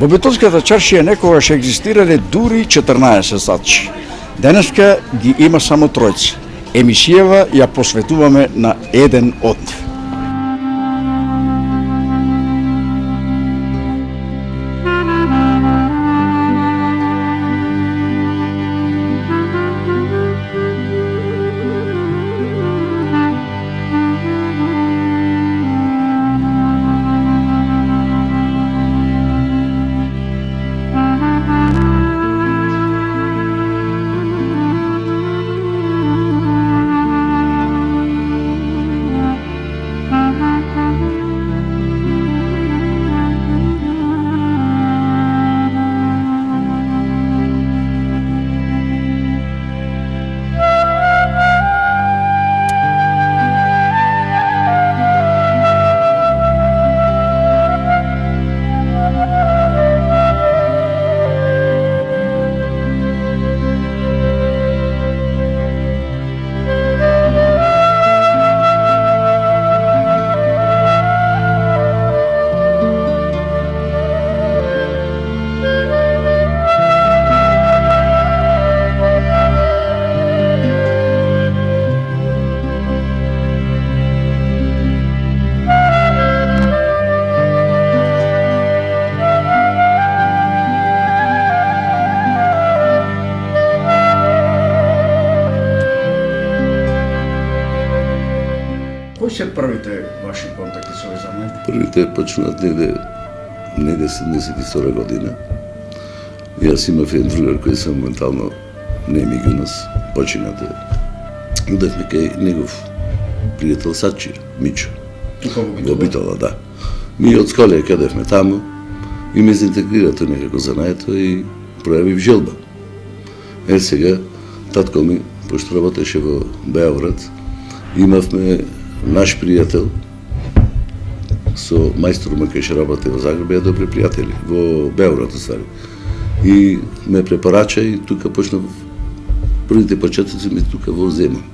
Во Битолската чаршија некогаш екзистирале дури 14 задчи. Денеска ги има само тројца. Емисијава ја посветуваме на еден од нив. Кои се првите ваши контакти со овој замен? Првите почнуваат неде 72 година. Јас имав еден другар кој се моментално не е меѓу нас, почината. Одевме кај негов пријател Сачи, Мичо. Во Битола, да. Ми од скале кадевме таму и ме заинтегрира тој некако занаето и пројавив желба. Сега, татко ми, пошто работеше во Београд, имавме наш пријател со мајстор ма кај работи во Загреб, беа добри пријатели во Београд остави. И ме препорача и тука почнав првите почетоци ми тука во Земун.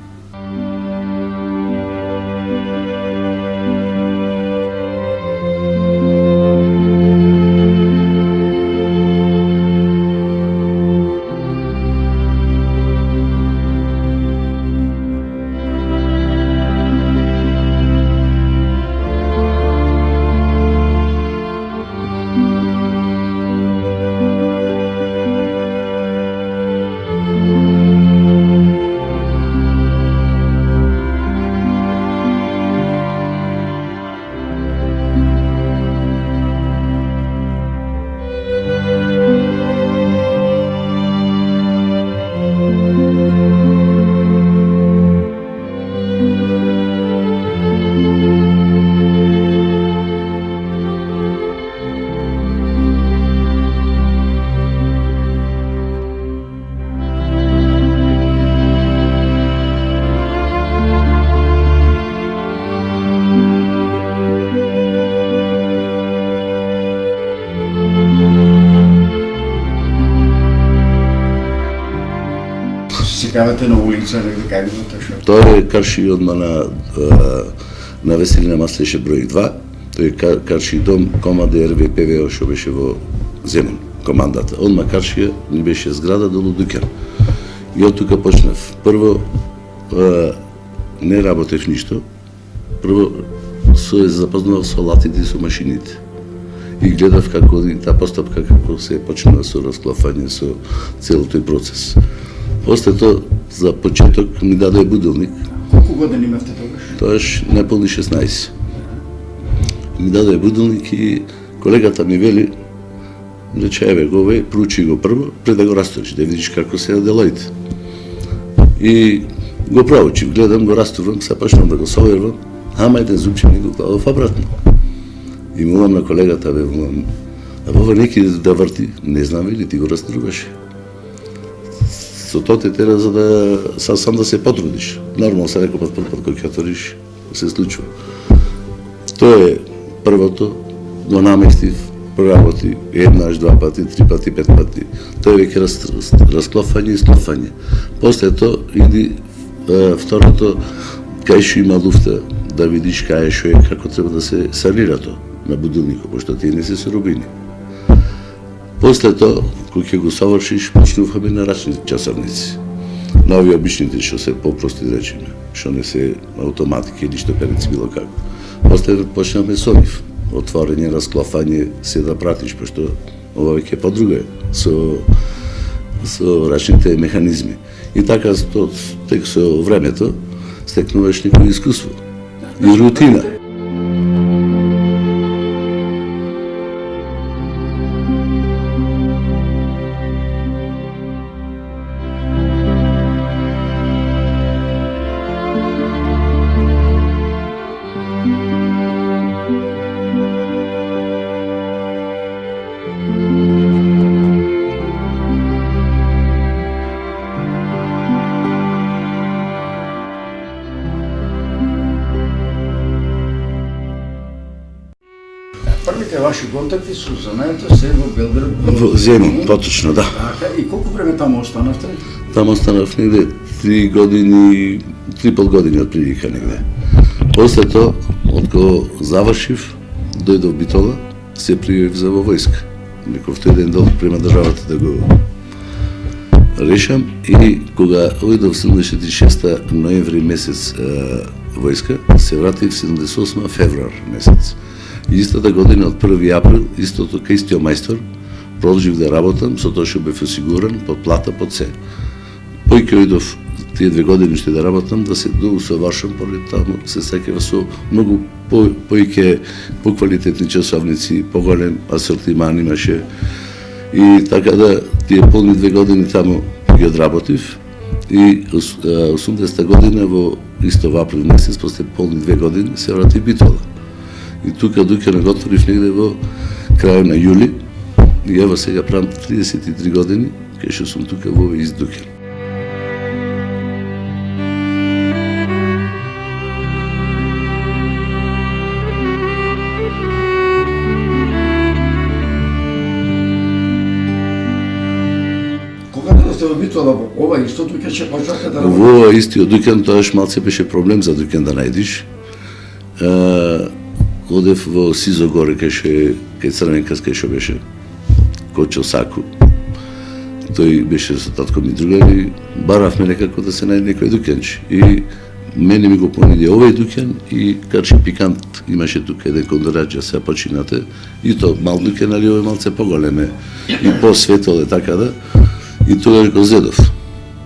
Кавате на улица, кај го тешо? Тоа е карши одма на Веселина Маслеше број 2. Тој е карши дом команда РВПВО што беше во Земун, командата. Одма каршија ни беше зграда до Лудуќан. И од тука почнав. Прво не работев ништо. Прво се запознав со латите и со машините. И гледав како таа постапка, како се почна со расклафање, со цел тој процес. После тоа, за почеток, ми даде будилник. Колку години имавте тогаш? Тоаш неполни 16. Ми даде будилник и колегата ми вели, рече, еве го овој, проучи го прво, пред да го растуриш, да видиш како се делаите. И го проучив, гледам, го растурвам, се почнам да го совервам, ама еден зубче ми го кладов обратно. И молам на колегата, бе, молам, а ова неки да врти, не знам или ти го растурваше. Со тоа те тера за да сам да се потрудиш. Нормално се некој пат кој ќе отвориш, се случува. Тоа е првото, го наместив, проработи еднаш, два пати, три пати, пет пати. Тоа е веќе расклофање и склофање. После тоа иди второто, кај што има луфта, да видиш кај што е, како треба да се санира тоа на будилникот, пошто тие не се суровини. После тоа, кога ќе го совршиш, почнуваме на рачни часовници. На овие обичните, што се попрости да речеме, што не се автоматики, ништо переци било како. После почнеме со нив. Отворење, расклафање, се да пратиш, пошто ова веќе по-друго е, со рачните механизми. И така, тек со времето, стекнуваш некој искуство и рутина. Првите ваши контакти со занаето се во Белград? Во Земун, поточно, да. Така, и колку време таму останавте? Таму останав негде 3 години, 3,5 години од прилика негде. После тоа, откако завршив, дојдов Битола, се пријавив за во војска. Неков тој ден долг према државата да го решам и кога ојдов 76 ноември месец војска, се вратив 78 февруар месец. И истата година од 1 април, истото кај истиот мајстор, продолжив да работам, со тоа што бев осигуран, под плата, под се. Појќе ојдов тие 2 години што да работам, да се доусовршам, поради таму се сеќава со многу појќе поквалитетни часовници, поголем асортиман имаше. И така да тие полни 2 години таму ги одработив. И 80 година во исто во април месец, после полни 2 години, се вратив Битола. И тука Дуќан го отворив негде во крај на јули. И ево сега правам 33 години, кај што сум тука во овој Дуќан. Кога дојдовте во Битола, во ова исто Дуќан ќе почнавте да работите? Во ова истиот Дуќан, тоаш малце беше проблем за Дуќан да најдиш. Одев во Сизо горе, кај Црвенка, кај што беше Кочо Саку. Тој беше со татко ми другари, баравме некако да се најде некој Дуќанчи. И мене ми го понуди овој Дуќан и Карчи Пикант имаше тука еден кондораџа, се починате. И то мал Дуќан, али овој малце поголеме и посветол е така да. И тогаш го зедов.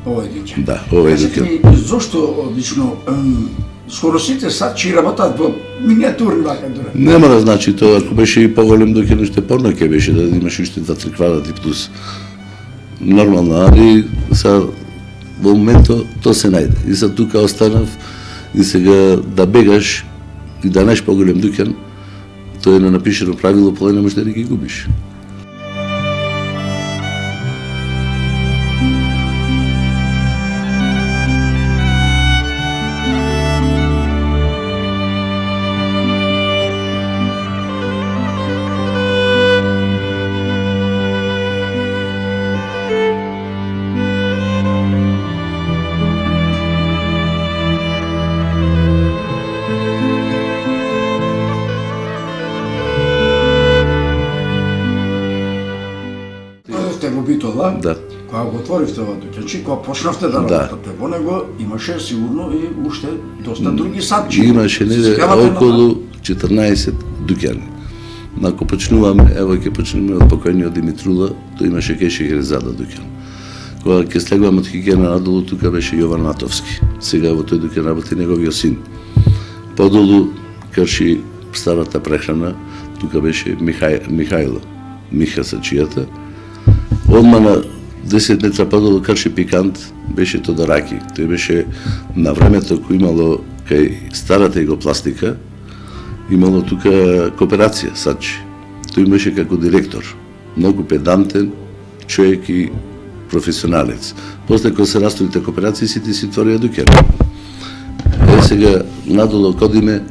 Овој Дуќан. Да, овој Дуќан. Зошто обично скоро сите садчи работат во миниатурни вака дура? Нема да значи тоа, ако беше и поголем Дуќан, уште порноќе беше да имаш уште 2-3 квадрати плюс. Нормално, али са во моментот тоа се најде. И са тука останав и сега да бегаш и да најдеш поголем Дуќан, тоа е на напишено правило, поле не можеш да ги губиш. Во Битола, Да. кога го отворивте ова Дуќанчи, кога почнавте да работите во него, имаше сигурно и уште доста други садчи. Имаше неде околу 14 Дуќани. Ако почнуваме, ево ќе почнуваме од покојниот Димитрула, тој имаше кеше Грезада Дуќан. Кога ќе слегуваме од хигиена надолу, тука беше Јован Матовски. Сега во тој Дуќан работи неговиот син. Подолу крши старата прехрана, тука беше Михајло, Миха Сачијата. Одма на 10 метра подолу Карчи Пикант беше Тодораки. Тој беше на времето кој имало кај старата егопластика, имало тука кооперација Сачи. Тој беше како директор, многу педантен човек и професионалец. После кога се растолите кооперации, сите си творија Дуќан. Сега надолу кодиме,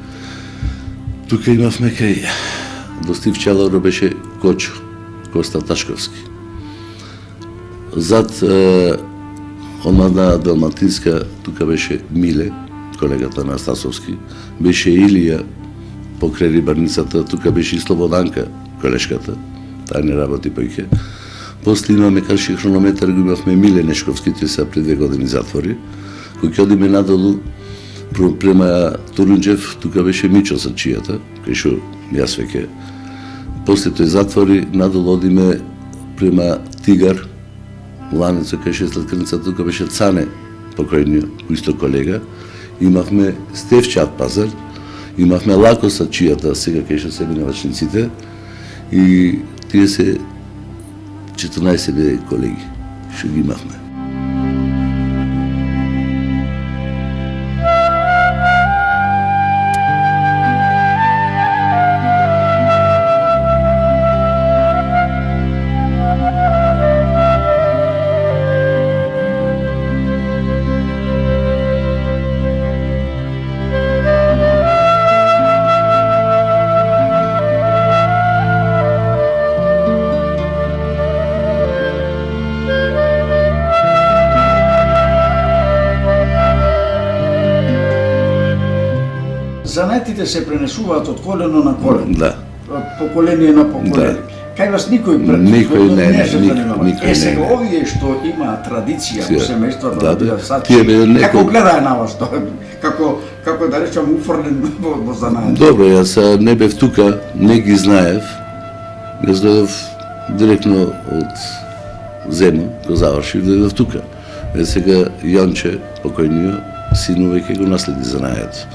тука имавме кај Достив Чаларо беше Кочо, Коста Ташковски. Зад омада Далматинска, тука беше Миле, колегата на Стасовски, беше Илија покрај рибарницата, тука беше и Слободанка, колешката, таа не работи повеќе. После имаме карши хронометар, го имавме Миле Нешковски, тој се пред 2 години затвори, кој ќе одиме надолу према Турунџев, тука беше Мичо со чијата, кај шо јас веќе. После тој затвори, надолу одиме према Тигар, Ланеца, кај ше сладкарница, тука беше Цане, покојниот, исто колега. Имавме Стефчат Пазар, имавме Лако со чијата, сега кај ше себе на вачниците, и тие се 14 колеги, што ги имавме. Занетите се пренесуваат од колено на колено. Да. Од поколение на поколение. Кај вас никој се занимава. Сега овие што имаат традиција во семејството на бидат како гледае на вас тоа? Како да речам уфрлен во занајот? Добро, јас не бев тука, не ги знаев. Јас дојдов директно од Земун, го завршив, дојдов тука. Сега Јонче, покојниот, сину веќе го наследи занајот.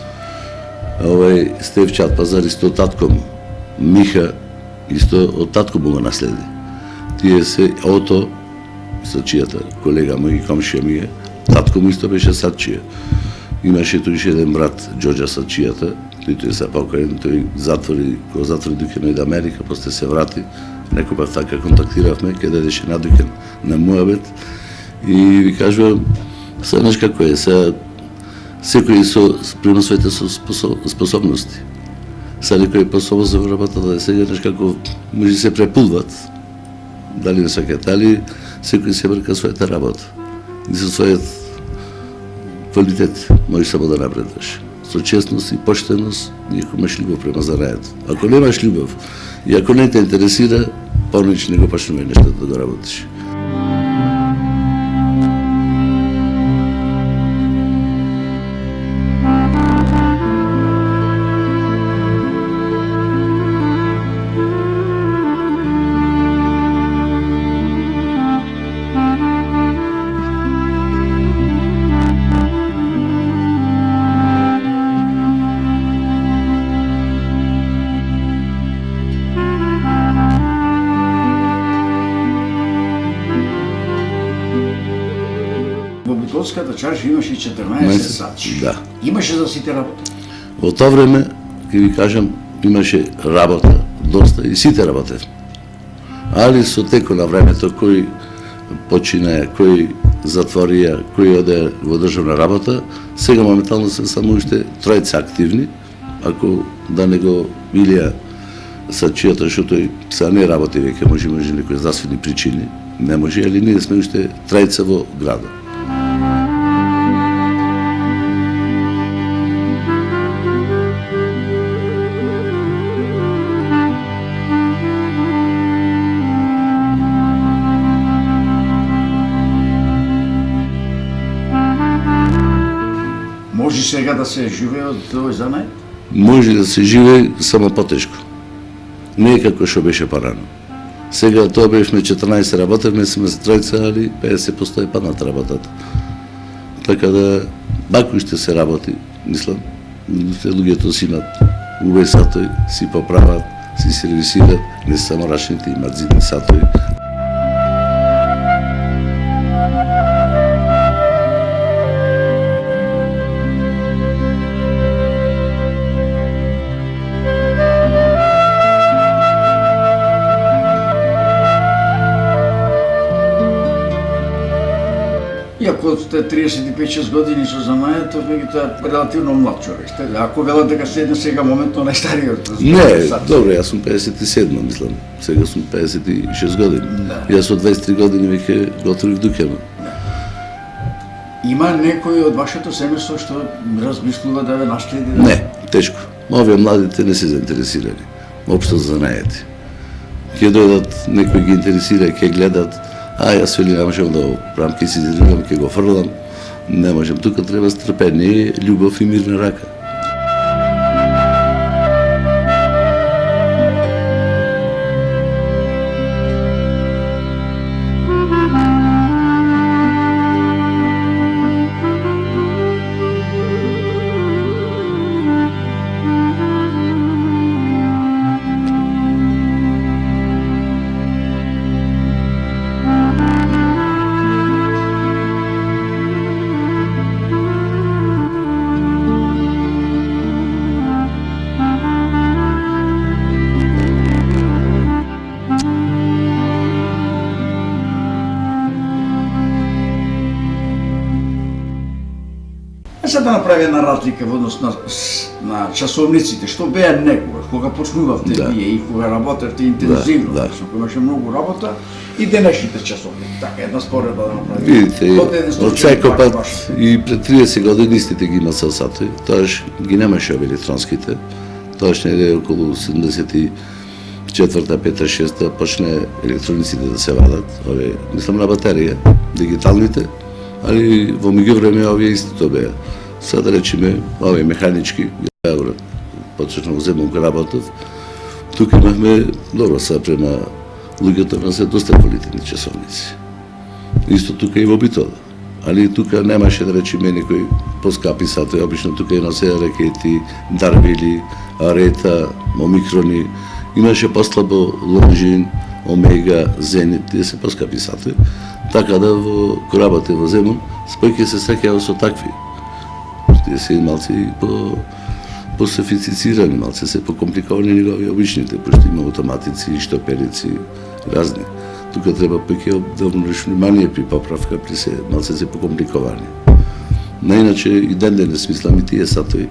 Овај Стефчат Пазар исто од татко му. Миха исто од татко му го наследи. Тие се Ото, со чијата колега мој и комшија ми е, татко му исто беше садчија. Имаше тој еден брат Џоџа садчијата, тој се покоен, тој го затвори дуќен од Америка, после се врати. Некој пат така контактиравме, ке дадеше надуќен на муабет и ви кажувам, знаеш како е, секој прима своите способности. Некој е пособен за работата, сега како може се препулват, дали не сакат, дали секој се брка својата работа и со својот квалитет можеш само да напредваш. Со честност и поштеност, и ако имаш љубов према занајот. Ако немаш љубов и ако не те интересира, понеќе не го почнувај нешто да го работиш. Битолската чарша имаше 14 сачи. Да. Имаше за сите работа. Во тоа време, ќе ви кажам, имаше работа, доста, и сите работев. Али со теко на времето, кој почина, кој затворија, кој оде во државна работа, сега моментално се само уште тројца активни, ако да не го Илија sa чијата, што тој сега не работи веќе, може некои здравствени причини, не може, али ние сме уште тројца во градот. Може сега да се живее од овој занајот? Може да се живее, само потешко. Не е како што беше порано. Сега тоа бевме 14 работевме, сме за тројца, али 50% е падната работата. Така да, бако ще се работи, мислам. Луѓето си имат убави сатој, си поправат, си сервисират, не само рачните, имат зидни сатој. Иако сте 35-6 години со занајот, веќе е релативно млад човек. Ако велат дека сте сега моментно најстариот. Не, добро, јас сум 57, мислам. Сега сум 56 години. Да. Јас од 23 години веќе го отворив дуќанот. Има некој од вашето семејство што размислува да ве наследи? Не, тешко. Овие младите не се заинтересирани. Општо за занајати. ќе дојдат, некои ги интересира, ќе гледат, а јас вели не можам да правам, ќе си изригам, ќе го фрлам, не можем, тука треба стрпение, љубов и мирна рака. Се да направи една разлика во однос на часовниците, што беа некогаш, кога почнувавте вие и кога работевте интензивно, кога имаше многу работа, и денешните часовници. Така, една споредба да направи. Видите, од секој пат и пред 30 години истите ги има сати, тоаш ги немаше овие електронските, тоаш не околу 74-та, 5-та, 6-та почне електрониците да се вадат, овие, мислам на батерија, дигиталните, али во меѓувреме овие истото беа. Сега да речеме, овие механички, почнав да земам кога работев, тука имавме, добро сега према луѓето на се доста квалитетни часовници. Исто тука и во Битола. Али тука немаше да речеме некои поскапи сати, обично тука и носе ракети, дарбили, арета, омикрони, имаше послабо Лонжин, Омега, Зенит, тие се поскапи сати. Така да во корабате во Земун, спојќе се среќава со такви. Тие се малци по-софистицирани, малци се покомпликовани негови обичните, пошто има автоматици, штоперици, разни. Тука треба пеќе да обрнеш внимание при поправка, при се малци се покомпликовани. Наиначе и денес мислам и тие сатои,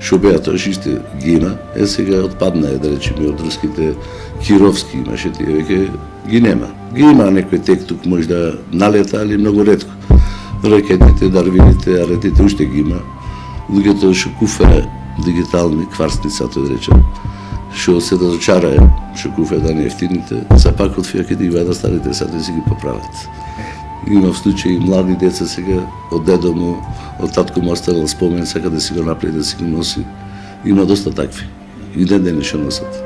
што беа тоа шиште ги има, сега отпадна да речеме од руските Кировски имаше, тие веќе ги нема. Ги има некој тек тук може да налета, али многу ретко. Ракетите, дарвините, аретите уште ги има. Луѓето што куфе дигитални кварцницата, да речем, што се да зачарае, што куфе да не ефтините, сепак од фијаке да ги вајда старите сати си ги поправат. Има в случаи млади деца сега, од дедо му, од татко му оставил спомен, сака да си го направи, да си го носи. Има доста такви. И ден денес што носат.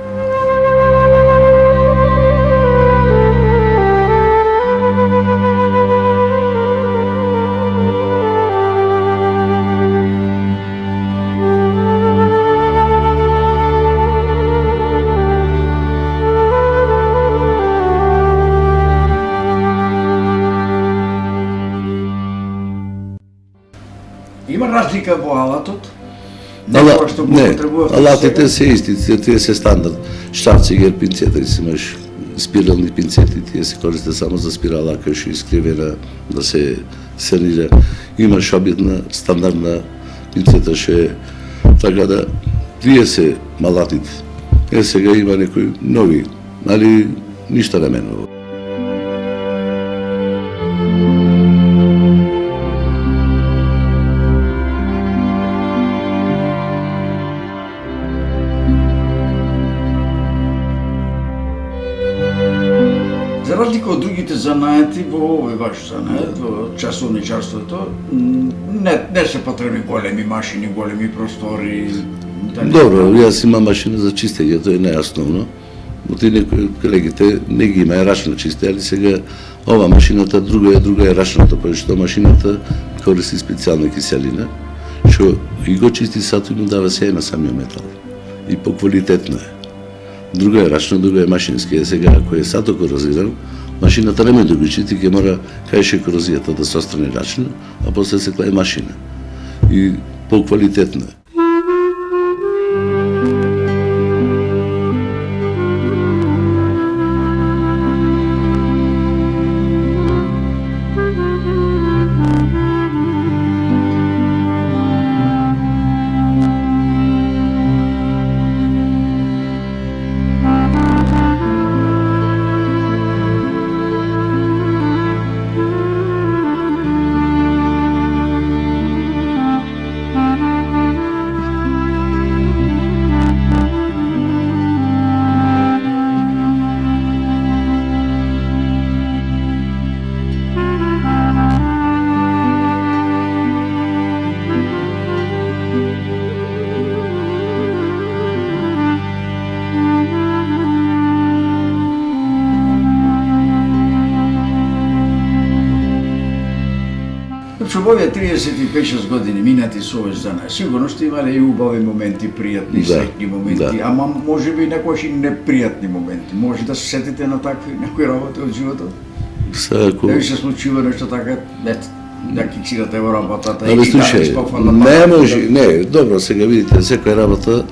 Има разлика во алатот? Не, алатите се исти, тие се стандард. Штарцигер, пинцета, си имаш спирални пинцети, тие се користат само за спирала, која што искривена, да се санира. Имаш обидна, стандардна пинцета, ше, така да, тие се алатите. Сега има некои нови, али ништа не менува. За разлика од другите занаети, во овој ваш занает, во часовничарството, не се потребни големи машини, големи простори. Добро, јас имам машина за чистење, тоа е најосновно. Оти некои колегите не ги има рачно чисте, али сега ова машината друга е рачната, пошто машината користи специјална киселина, што и го чисти сато и му дава сеја на самиот метал. И поквалитетно е. Друга е рачно, друга е машински. Сега, ако е сато корозиран, машината не може да го чисти, ќе мора кајше корозијата да се острани рачно, а после се клае машина. И поквалитетно е. случај во овие 35-6 години минати со овој жена, сигурно што имале и убави моменти, пријатни, среќни моменти, ама можеби некогаш и непријатни моменти. Може да се сетите на такви некои работи од животот? Да ви се случува нешто така, да киксирате во работата и да испоквала? Не може, не, добро, сега видите, секоја работа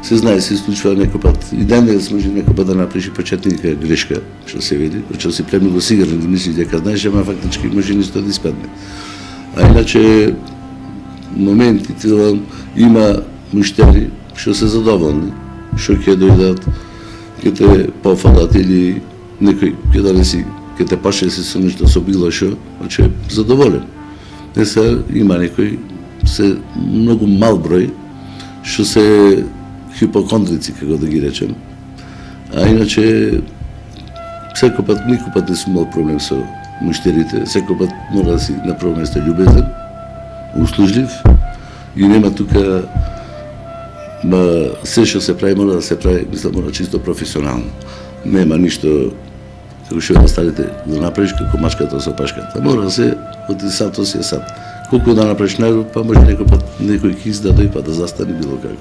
се знае, се случува некој пат. И денес може некој пат да направиш почетника грешка, што се види, што си премногу сигурен да мислиш дека знаеш, ама фактички може ништо да испадне. А иначе моментите има муштери што се задоволни, што ќе дојдат, ќе те пофалат или некој ќе донеси, ќе те почне се со нешто со било што, значи задоволен. Не се има некој се многу мал број што се хипокондрици, како да ги речем. А иначе секој пат, никој пат не сум имал проблем со муштерите, секој пат мора да си на прво место љубезен, услужлив и нема тука се што се прави мора да се прави, мислам, мора чисто професионално. Нема ништо како што останете да направиш како мачката со пашката. Мора да се од сато си сад. Колку да направиш најдо, па може некој пат некој ќе издаде па да застане било како.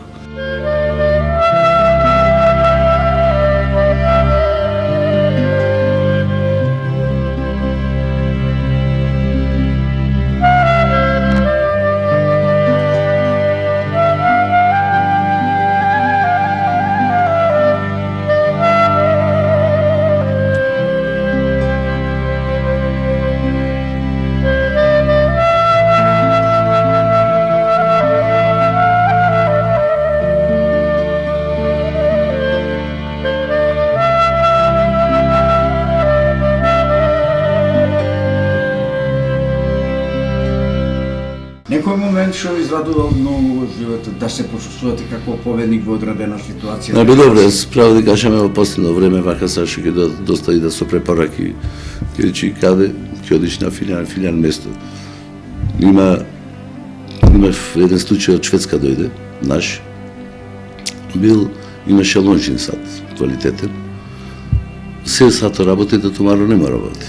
Некој момент што ви израдувал многу во животот, да се почувствувате како победник во одредена ситуација? Не, добро, справо да кажеме во последно време, вака сега што ќе доста и да со препораки, ќе речи каде, ќе одиш на филијан место. Имав еден случај од Шведска дојде, наш, имаше лонжин сад, квалитетен, се сато работи, да тумаро нема работи.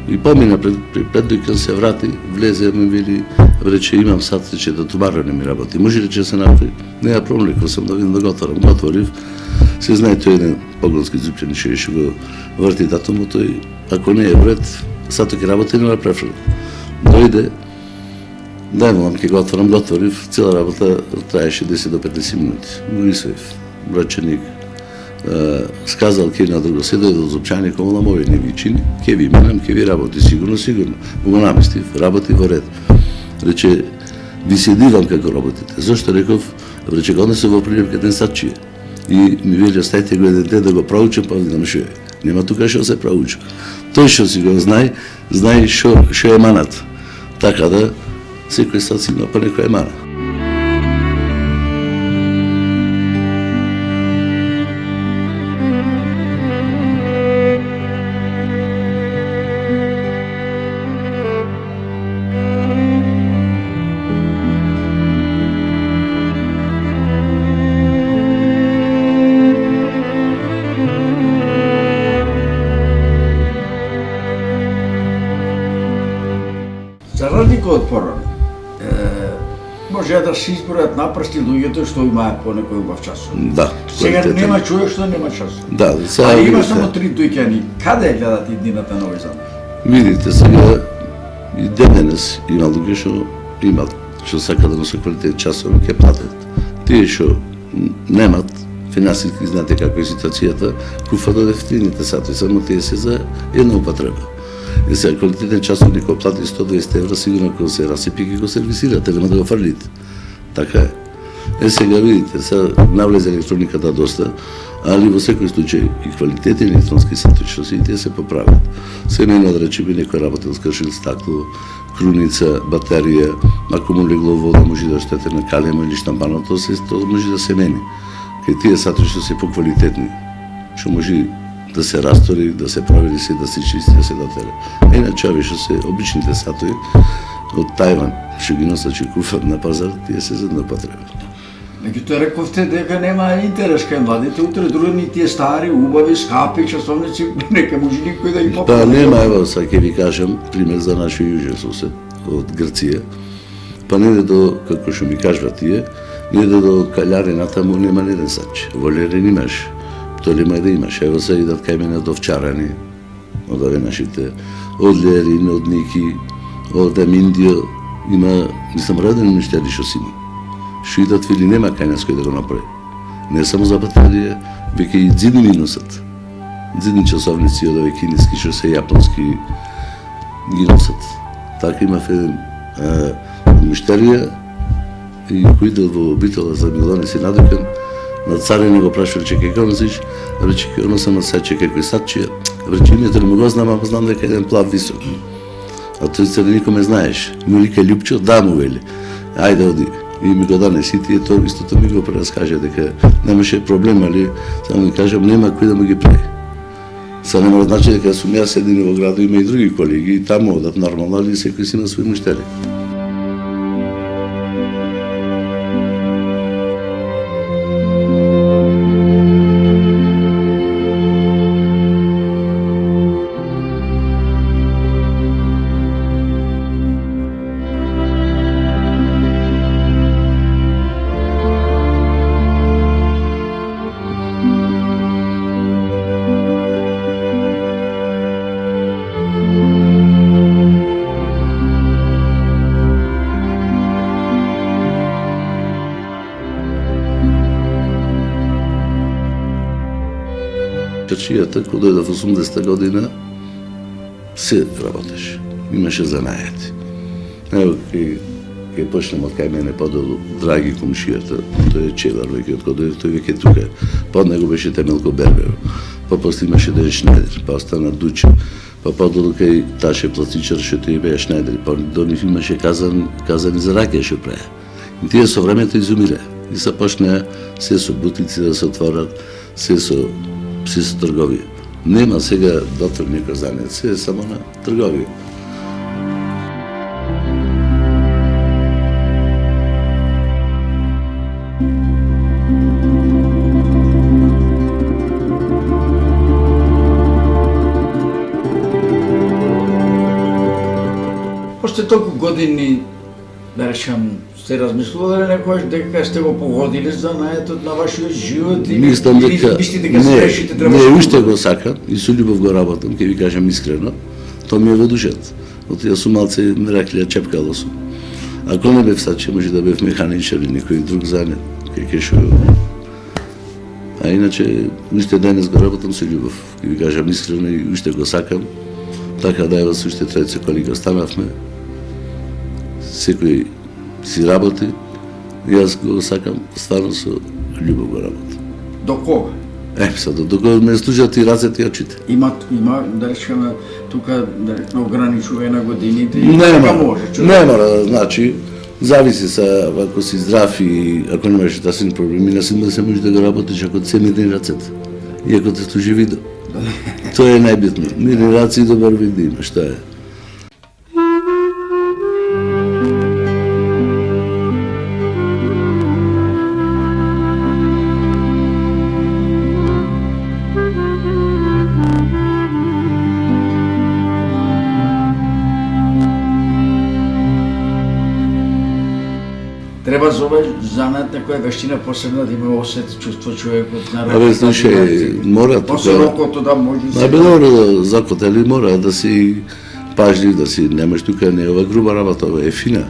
И помина пред дојка се врати, влезе, ми вели, рече, имам сад, рече, да тумаро не ми работи. Може рече се направи, нема проблем, рекол сам да видам да го отворив. Се знае тој еден погонски зупчен што го врти датумот, тој, ако не е вред, сато ќе работи, нема префред. Дојде, најмалам ќе го отворив, цела работа траеше 10 до 15 минути. Го исвев, браченик, сказал ке на друго се дојде од зупчање, кому на мој не ви чини, ке ви минам, ке ви работи, сигурно. Го наместив, работи во ред. Рече, ви се дивам како работите. Зошто реков, рече, го однесе во прилив кај ден садчија. И ми вели, оставите го еден ден да го проучам, па видам што е. Нема тука што се проуча. Тој што си го знае што е манат. Така да, секој сад си има па некој е мана. За разлика од порано, може да се избројат на прсти луѓето што имаат по некој убав часот. Да. Сега нема човек што нема часот. Да, сега има само 3 дојќани. Каде гледат иднината на овој замок? Видите, сега и денес има луѓе што сакаат да носат квалитет часови, ќе платат. Тие што немат, финансиски знаете како е ситуацијата, куфат од ефтините сатови, само тие се за една употреба. И сега квалитетен часов никој плати 120 евра, сигурно кога се расипи ќе го сервисирате, нема да го фрлите. Така е. Сега видите, сега навлезе електрониката доста, али во секој случај и квалитетен електронски сатови што се и тие се поправат. Се мене да речеме некој работел скршил стакло, круница, батерија, ако му легло вода може да штете на калема или штампано, тоа може да се мени. Кај тие сатови што се поквалитетни, што може да се растори, да се правили се, да се чисти, да се дотере. Иначе овие што се обичните сатови од Тајван, што ги носат че куфат на пазар, тие се за една употреба. Меѓутоа рековте дека нема интерес кај младите, утре другни тие стари, убави, скапи часовници, нека може никој да ги попаде. Па нема, ево, сега ќе ви кажам пример за нашиот јужен сосед. од Грција, па неде до, како што ми кажува тие, неде до калјарина таму нема ни еден сач. Волерин имаш, птолема да имаш, ево се идат кај мене од овчарани, од ове нашите, од Лерин, од Ники, од Аминдио, има, мислам, родени миштери што си има. Што идат вели нема кај нас кој да го направи. Не само за баталија, веќе и дзидни ми носат. Дзидни часовници од ове кинески, што се јапонски, ги носат. Така имав еден миштерија и кој идел во обителя за Милони си надекан, на царина го прашували чекај кој носиш, рече кој носам на сад чекај кој садчија, рече името не го знам, ама знам дека еден плав висок. А тој цари никој ме знаеш. Му лика Љупчо, да му вели. Ајде оди. И ми го донеси и тоа истото ми го прераскаже дека немаше проблем, али само ми кажам нема кој да му ги прави. Са не мора значи дека сум јас едини во градот, има и други колеги и таму одат нормално, али секој си има свој муштери. Чачијата, кога дојде во 80-та година, се работеше. Имаше занајати. Ево, ке почнем од кај мене подолу, Драги комшијата, тој е челар веќе, од кога дојде тој веќе тука. Под него беше Темелко Бербер, па после имаше Ден Шнедер, па остана Дуче, па подолу кај Таше Плацичар, што тој беа Шнедер, па до нив имаше казани за ракија што праја. И тие со времето изумираа. И започнаа се со бутици да се отворат, се со трговија. Нема сега дотор некој занет, се е само на трговија. После толку години, да речам, сте размислувале некојаш дека сте го погодиле занаетот на вашиот живот и мислам дека мислите дека се решите треба. Не, уште го сакам и со љубов го работам, ќе ви кажам искрено. Тоа ми е во душата. Од јас сум малце мераклија чепкало сум. Ако не бев саче, може да бев механичар или некој друг занет, кај шо. А иначе уште денес го работам со љубов. Ќе ви кажам искрено и уште го сакам. Така да ева со уште тројца коли го останавме. Секој си работи, и јас го сакам, стварно со љубов го работам. До кога? Сад, до кога ме служат и рацете и очите. Има, да речеме, тука ограничува на годините и нема, може. Не мора, значи, зависи се, ако си здрав и ако немаш тасни проблеми, на сима се може да го работиш ако се мирни рацете. И ако те служи видео. Тоа е најбитно. Мирни раци и добар вид да имаш, тоа е. Треба за овој занат некоја вештина посебна да има осет, чувство човекот на работа. Знаеш, мора тука. Посорокото да може да се. Добро закотели мора да си пажлив, да си немаш тука не ова груба работа, ова е фина.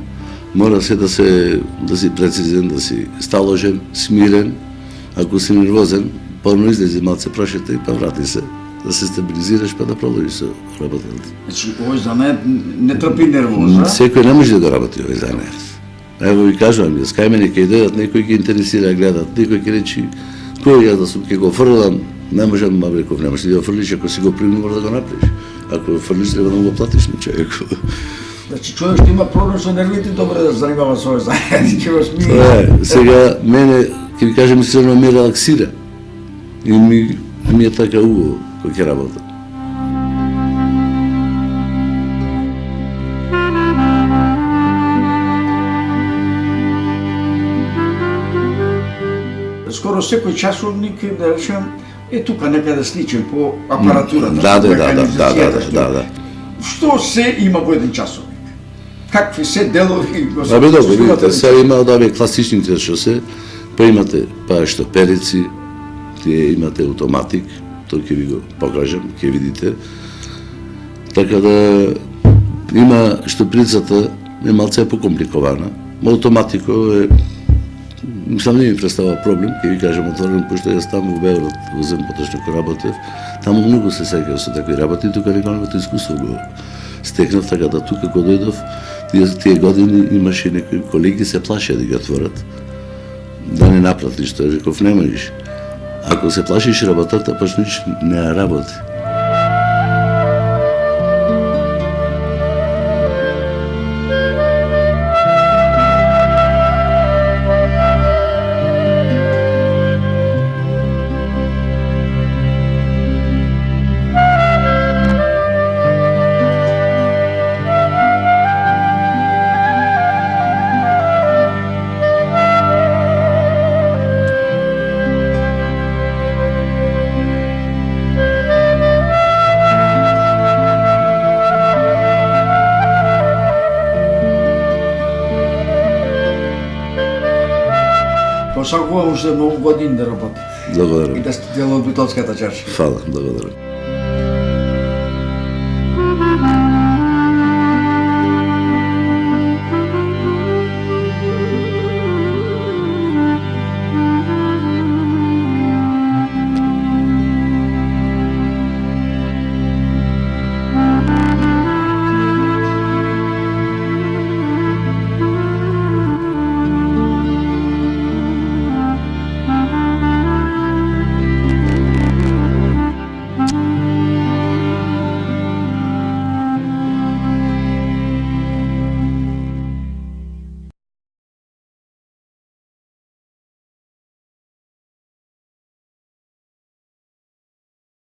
Мора се да си прецизен, да си сталожен, смирен. Ако си нервозен, порно излези малце прошете и па врати се. Да се стабилизираш па да продолжиш со работата. Значи овој занат не трпи нервоза. Секој не може да го работи овој занат. Ево ви кажувам, јас кај мене ќе дојдат, некој ќе интересира, гледат, некој ќе речи, кој јас да сум, ќе го фрлам, не можам, ма реков, не можеш да го фрлиш, ако си го примил, мора да го направиш. Ако го фрлиш, треба да го платиш на човеко. Значи, човек што има проблем со нервите, добре да занимава со овој занат, ќе го смие. Тоа е, сега, мене, ќе ви кажем, искрено ме релаксира. И ми е така убаво, кој ќе работам. Скоро секој часовник, да речем, е тука некаде сличен по апаратурата. Да. Што се има во еден часовник? какви се делови го се. Абе добро, видите, сега има од овие класичните што се, па имате што перици, тие имате автоматик, тој ќе ви го покажам, ќе видите. Така да има што прицата е малце покомпликована. Автоматико е, мислам не ми представува проблем, ќе ви кажам отворено, пошто јас таму во Београд, во Земпоточно кој работев, таму многу се сеќавам со такви работи, тука неговото искуство го стекнав, така да тука кога дојдов, тие години имаше некои колеги се плашеа да ги отворат, да не направат ништо, реков не можеш. Ако се плашиш работата, почнеш не работи. Посакувам уште многу години да работите. Благодарам. И да сте дел од Битолската чаршија. Фала, благодарам.